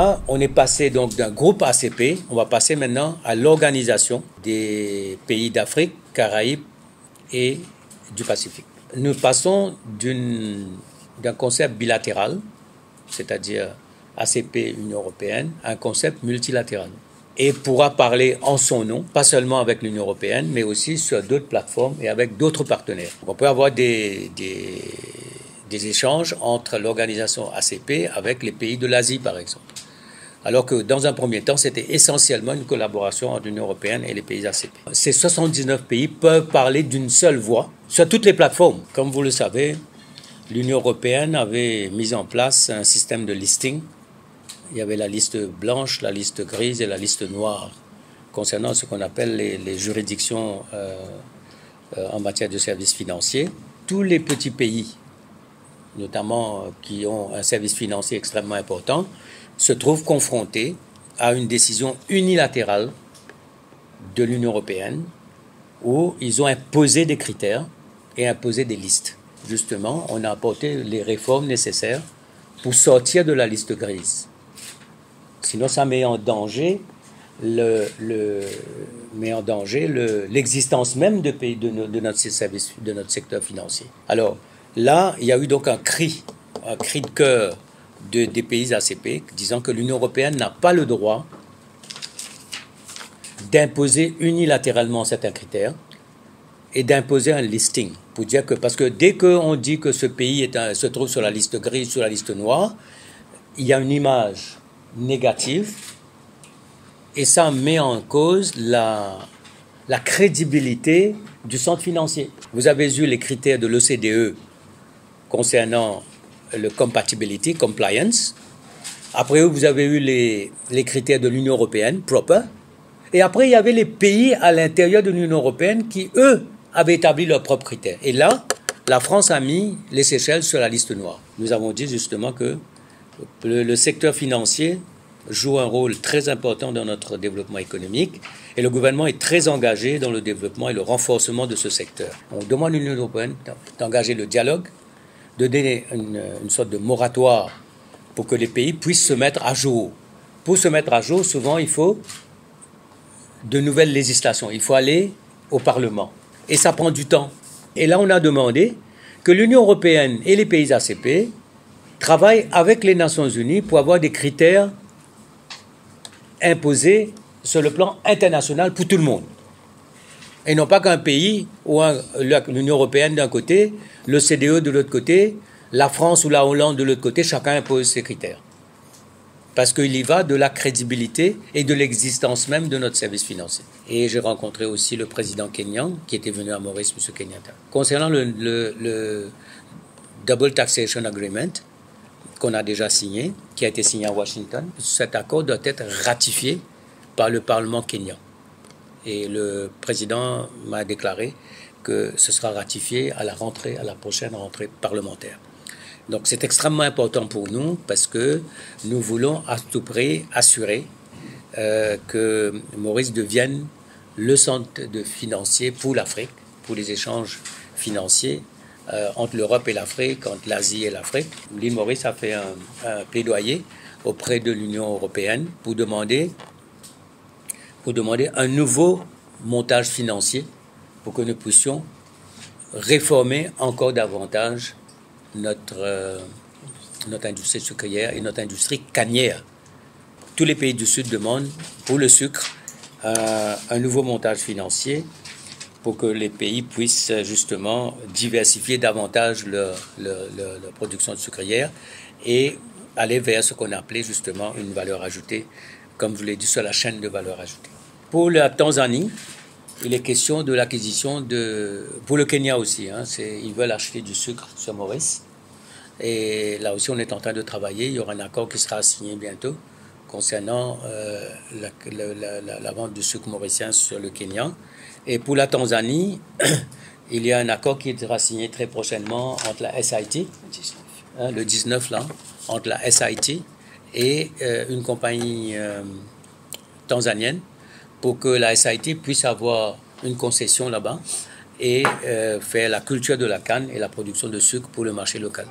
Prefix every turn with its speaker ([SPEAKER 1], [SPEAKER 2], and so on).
[SPEAKER 1] là, on est passé donc d'un groupe ACP, on va passer maintenant à l'organisation des pays d'Afrique, Caraïbes et du Pacifique. Nous passons d'un concept bilatéral, c'est-à-dire ACP, Union européenne, à un concept multilatéral. Et pourra parler en son nom, pas seulement avec l'Union européenne, mais aussi sur d'autres plateformes et avec d'autres partenaires. On peut avoir des échanges entre l'organisation ACP avec les pays de l'Asie, par exemple. Alors que dans un premier temps, c'était essentiellement une collaboration entre l'Union européenne et les pays ACP. Ces 79 pays peuvent parler d'une seule voix sur toutes les plateformes. Comme vous le savez, l'Union européenne avait mis en place un système de listing. Il y avait la liste blanche, la liste grise et la liste noire concernant ce qu'on appelle les juridictions en matière de services financiers. Tous les petits pays, notamment qui ont un service financier extrêmement important, se trouvent confrontés à une décision unilatérale de l'Union européenne où ils ont imposé des critères et imposé des listes. Justement, on a apporté les réformes nécessaires pour sortir de la liste grise. Sinon, ça met en danger l'existence même de notre service, de notre secteur financier. Alors là, il y a eu donc un cri de cœur des pays ACP disant que l'Union européenne n'a pas le droit d'imposer unilatéralement certains critères et d'imposer un listing. Pour dire que, parce que dès qu'on dit que ce pays se trouve sur la liste grise, sur la liste noire, il y a une image négative et ça met en cause la crédibilité du centre financier. Vous avez eu les critères de l'OCDE concernant le compatibility, compliance. Après, vous avez eu les critères de l'Union européenne, proper. Et après, il y avait les pays à l'intérieur de l'Union européenne qui, eux, avaient établi leurs propres critères. Et là, la France a mis les Seychelles sur la liste noire. Nous avons dit justement que le secteur financier joue un rôle très important dans notre développement économique et le gouvernement est très engagé dans le développement et le renforcement de ce secteur. On demande à l'Union européenne d'engager le dialogue, de donner une sorte de moratoire pour que les pays puissent se mettre à jour. Pour se mettre à jour, souvent, il faut de nouvelles législations. Il faut aller au Parlement. Et ça prend du temps. Et là, on a demandé que l'Union européenne et les pays ACP travaillent avec les Nations unies pour avoir des critères imposés sur le plan international pour tout le monde. Et non pas qu'un pays, ou l'Union européenne d'un côté, le CDE de l'autre côté, la France ou la Hollande de l'autre côté, chacun impose ses critères. Parce qu'il y va de la crédibilité et de l'existence même de notre service financier. Et j'ai rencontré aussi le président kényan qui était venu à Maurice, M. Kenyatta. Concernant le Double Taxation Agreement, qu'on a déjà signé, qui a été signé à Washington, cet accord doit être ratifié par le Parlement kényan. Et le président m'a déclaré que ce sera ratifié à la prochaine rentrée parlementaire. Donc c'est extrêmement important pour nous parce que nous voulons à tout prix assurer que Maurice devienne le centre financier pour l'Afrique, pour les échanges financiers entre l'Europe et l'Afrique, entre l'Asie et l'Afrique. L'île Maurice a fait un plaidoyer auprès de l'Union européenne pour demander un nouveau montage financier pour que nous puissions réformer encore davantage notre industrie sucrière et notre industrie cannière. Tous les pays du Sud demandent pour le sucre un nouveau montage financier pour que les pays puissent justement diversifier davantage leur production de sucrière et aller vers ce qu'on appelait justement une valeur ajoutée, comme je vous l'ai dit, sur la chaîne de valeur ajoutée. Pour la Tanzanie, il est question de l'acquisition pour le Kenya aussi, ils veulent acheter du sucre sur Maurice. Et là aussi, on est en train de travailler. Il y aura un accord qui sera signé bientôt concernant la vente du sucre mauricien sur le Kenya. Et pour la Tanzanie, il y a un accord qui sera signé très prochainement entre la SIT, le 19 là, entre la SIT et une compagnie tanzanienne pour que la SIT puisse avoir une concession là-bas et faire la culture de la canne et la production de sucre pour le marché local.